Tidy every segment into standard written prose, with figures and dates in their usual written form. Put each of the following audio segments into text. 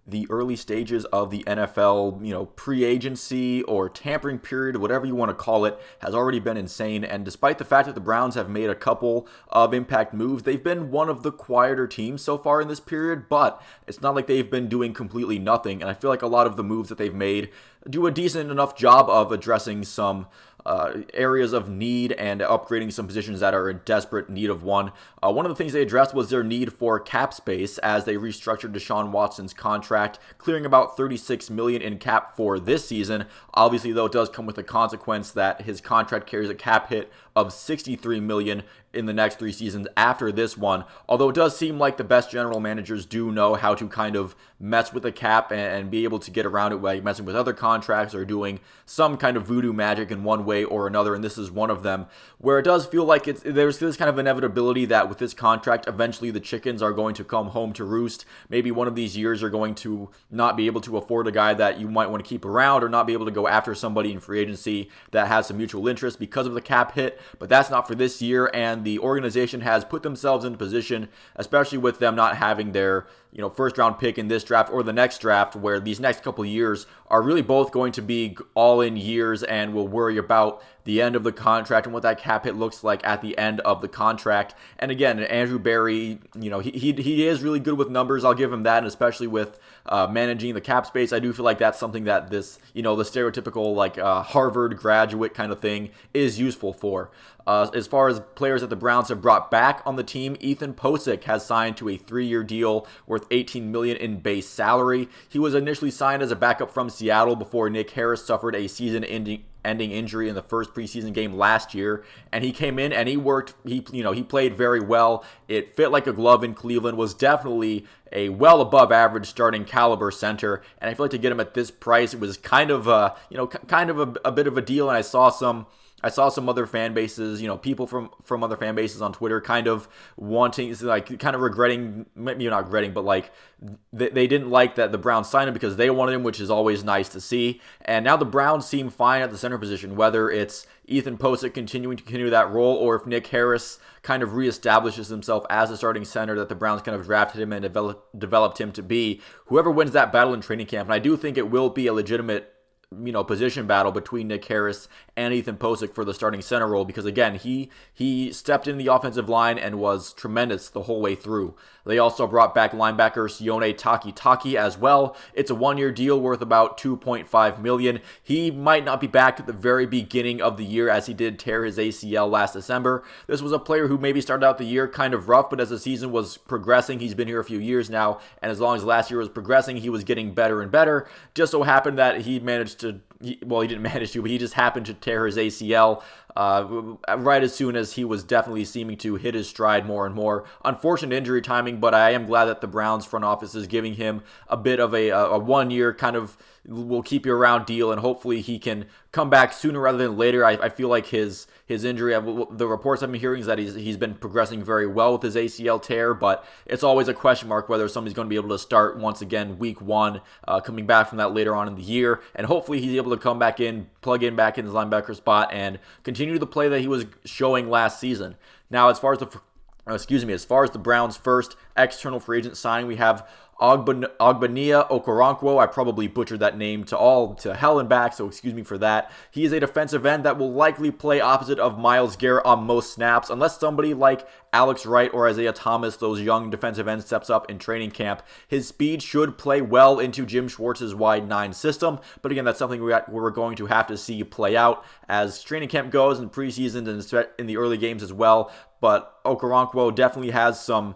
the early stages of the NFL, pre-agency or tampering period, whatever you want to call it, has already been insane. And despite the fact that the Browns have made a couple of impact moves, they've been one of the quieter teams so far in this period, but it's not like they've been doing completely nothing. And I feel like a lot of the moves that they've made do a decent enough job of addressing some areas of need and upgrading some positions that are in desperate need of one. One of the things they addressed was their need for cap space as they restructured Deshaun Watson's contract, clearing about $36 million in cap for this season. Obviously, though, it does come with the consequence that his contract carries a cap hit of $63 million in the next 3 seasons after this one. Although it does seem like the best general managers do know how to kind of mess with the cap and be able to get around it by messing with other contracts or doing some kind of voodoo magic in one way or another, and this is one of them, where it does feel like there's this kind of inevitability that with this contract, eventually the chickens are going to come home to roost. Maybe one of these years you're going to not be able to afford a guy that you might want to keep around, or not be able to go after somebody in free agency that has some mutual interest because of the cap hit, but that's not for this year, and the organization has put themselves in a position, especially with them not having their first round pick in this draft or the next draft, where these next couple of years are really both going to be all in years, and we'll worry about the end of the contract and what that cap hit looks like at the end of the contract. And again, Andrew Berry, he is really good with numbers. I'll give him that, and especially with managing the cap space, I do feel like that's something that this, the stereotypical Harvard graduate kind of thing is useful for. As far as players that the Browns have brought back on the team, Ethan Pocic has signed to a 3-year deal worth $18 million in base salary. He was initially signed as a backup from Seattle before Nick Harris suffered a season-ending injury in the first preseason game last year, and he came in and he worked. He played very well. It fit like a glove in Cleveland. Was definitely a well above average starting caliber center, and I feel like to get him at this price, it was kind of a bit of a deal. And I saw some other fan bases, people from other fan bases on Twitter kind of wanting, kind of regretting, maybe not regretting, but they didn't like that the Browns signed him because they wanted him, which is always nice to see. And now the Browns seem fine at the center position, whether it's Ethan Pocic continuing to continue that role, or if Nick Harris kind of reestablishes himself as a starting center that the Browns kind of drafted him and developed him to be. Whoever wins that battle in training camp, and I do think it will be a legitimate position battle between Nick Harris and Ethan Pocic for the starting center role, because again, he stepped in the offensive line and was tremendous the whole way through. They also brought back linebacker Sione Takitaki as well. It's a 1-year deal worth about $2.5 million. He might not be back at the very beginning of the year, as he did tear his ACL last December. This was a player who maybe started out the year kind of rough, but as the season was progressing, he's been here a few years now, and as long as last year was progressing, he was getting better and better. Just so happened that he didn't manage to, but he just happened to tear his ACL right as soon as he was definitely seeming to hit his stride more and more. Unfortunate injury timing, but I am glad that the Browns front office is giving him a bit of a 1-year kind of will keep you around deal, and hopefully he can come back sooner rather than later. I feel like his injury, the reports I've been hearing is that he's been progressing very well with his ACL tear, but it's always a question mark whether somebody's going to be able to start once again week 1, coming back from that later on in the year, and hopefully he's able to come back in, plug in back in his linebacker spot, and continue the play that he was showing last season. Now, as far as the Browns' first external free agent signing, we have Ogbonnia Okoronkwo. I probably butchered that name to hell and back, so excuse me for that. He is a defensive end that will likely play opposite of Myles Garrett on most snaps, unless somebody like Alex Wright or Isaiah Thomas, those young defensive ends, steps up in training camp. His speed should play well into Jim Schwartz's wide 9 system, but again, that's something we're going to have to see play out as training camp goes and preseason and in the early games as well. But Okoronkwo definitely has some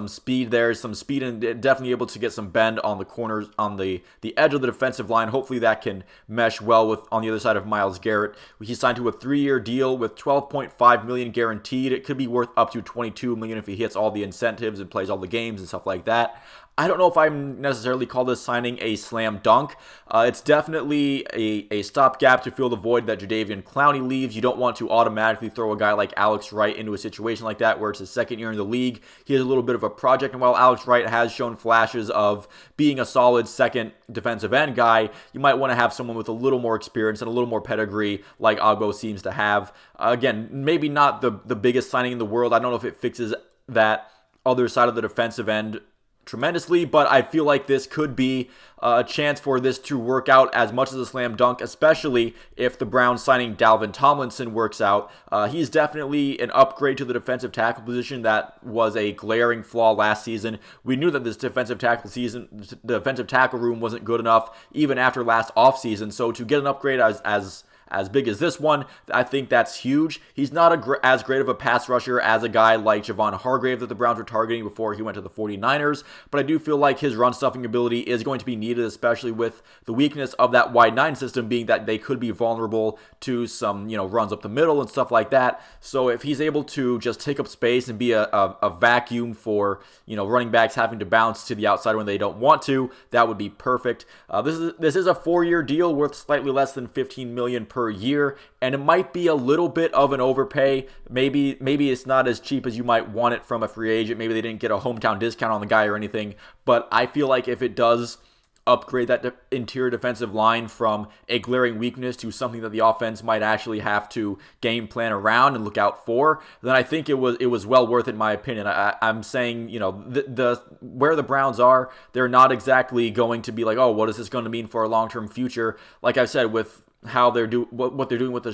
speed there, and definitely able to get some bend on the corners, on the edge of the defensive line. Hopefully that can mesh well with on the other side of Myles Garrett. He signed to a 3-year deal with $12.5 million guaranteed. It could be worth up to $22 million if he hits all the incentives and plays all the games and stuff like that. I don't know if I necessarily call this signing a slam dunk. It's definitely a stopgap to fill the void that Jadeveon Clowney leaves. You don't want to automatically throw a guy like Alex Wright into a situation like that where it's his second year in the league. He is a little bit of a project, and while Alex Wright has shown flashes of being a solid second defensive end guy, you might want to have someone with a little more experience and a little more pedigree like Ogbo seems to have. Again, maybe not the biggest signing in the world. I don't know if it fixes that other side of the defensive end tremendously, but I feel like this could be a chance for this to work out as much as a slam dunk, especially if the Browns signing Dalvin Tomlinson works out. He's definitely an upgrade to the defensive tackle position that was a glaring flaw last season. We knew that this defensive tackle room wasn't good enough even after last offseason, so to get an upgrade as big as this one, I think that's huge. He's not as great of a pass rusher as a guy like Javon Hargrave that the Browns were targeting before he went to the 49ers, but I do feel like his run-stuffing ability is going to be needed, especially with the weakness of that wide 9 system being that they could be vulnerable to some, runs up the middle and stuff like that. So if he's able to just take up space and be a vacuum for, running backs having to bounce to the outside when they don't want to, that would be perfect. This is a 4-year deal worth slightly less than $15 million per year, and it might be a little bit of an overpay. Maybe it's not as cheap as you might want it from a free agent. Maybe they didn't get a hometown discount on the guy or anything, but I feel like if it does upgrade that interior defensive line from a glaring weakness to something that the offense might actually have to game plan around and look out for, then I think it was well worth it, in my opinion. I'm saying, the where the Browns are, they're not exactly going to be like, oh, what is this going to mean for a long-term future? Like I said, with how what they're doing with the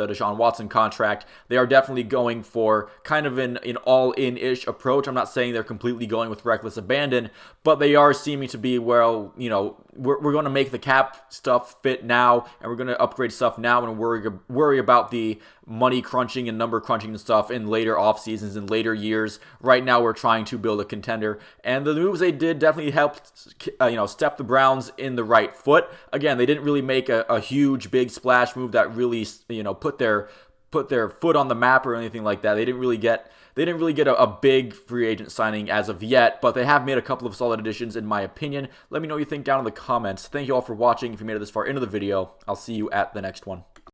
Deshaun Watson contract, they are definitely going for kind of an all-in-ish approach. I'm not saying they're completely going with reckless abandon, but they are seeming to be, well, we're going to make the cap stuff fit now, and we're going to upgrade stuff now and worry about the money crunching and number crunching and stuff in later off seasons and later years. Right now, we're trying to build a contender, and the moves they did definitely helped, step the Browns in the right foot. Again, they didn't really make a huge, big splash move that really, put their foot on the map or anything like that. They didn't really get a big free agent signing as of yet, but they have made a couple of solid additions, in my opinion. Let me know what you think down in the comments. Thank you all for watching. If you made it this far into the video, I'll see you at the next one.